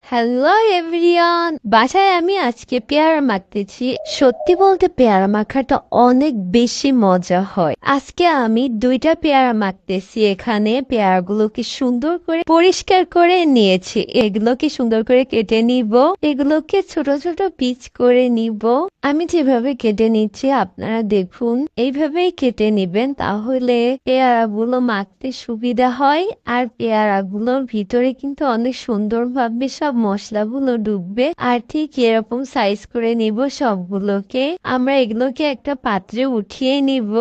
Hello everyone, বাসায় আমি আজকে পেয়ারা মাখতেছি। সত্যি বলতে পেয়ারা মাখাটা অনেক বেশি মজা হয়। আজকে আমি 2টা পেয়ারা মাখতেছি। এখানে পেয়ারাগুলোকে সুন্দর করে পরিষ্কার করে নিয়েছি, এগুলোকে সুন্দর করে কেটে নিব, এগুলোকে ছোট ছোট পিস করে নিব। আমি যেভাবে কেটে নিচ্ছি আপনারা দেখুন, এইভাবেই কেটে নিবেন, তাহলে পেয়ারাগুলো মাখতে সুবিধা হয়। আর পেয়ারাগুলোর ভিতরে কিন্তু অনেক সুন্দরভাবে সব মশলাগুলো ডুববে। আর ঠিক এরকম সাইজ করে নিব সবগুলোকে। আমরা এগুলোকে একটা পাত্রে উঠিয়ে নিব।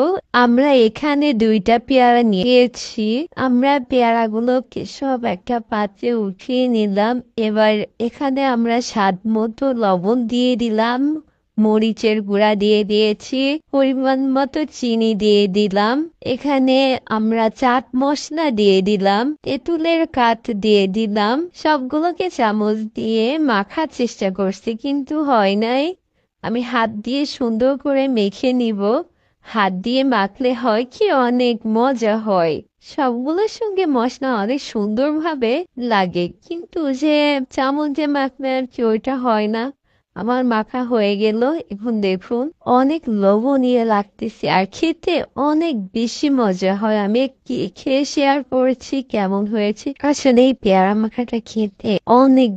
আমরা এখানে 2টা পেয়ারা নিয়েছি। আমরা পেয়ারাগুলোকে সব একটা পাত্রে উঠিয়ে নিলাম। এবার এখানে আমরা স্বাদ মতো লবণ দিয়ে দিলাম, মরিচের গুঁড়া দিয়ে দিয়েছি, পরিমাণ মতো চিনি দিয়ে দিলাম। এখানে আমরা চাট মশলা দিয়ে দিলাম, তেঁতুলের কাঠ দিয়ে দিলাম। সবগুলোকে চামচ দিয়ে মাখার চেষ্টা করছি, কিন্তু হয় নাই। আমি হাত দিয়ে সুন্দর করে মেখে নিব। হাত দিয়ে মাখলে হয় কি, অনেক মজা হয়। সবগুলোর সঙ্গে মশলা অনেক সুন্দরভাবে লাগে, কিন্তু যে চামচ দিয়ে মাখলে আর কি ওইটা হয় না। আমার মাখা হয়ে গেল। এখন দেখুন, অনেক লোভনীয় লাগতেছে আর খেতে অনেক বেশি মজা হয়। আমি খেয়ে শেয়ার করেছি কেমন হয়েছে। আসলে এই পেয়ারা মাখাটা খেতে অনেক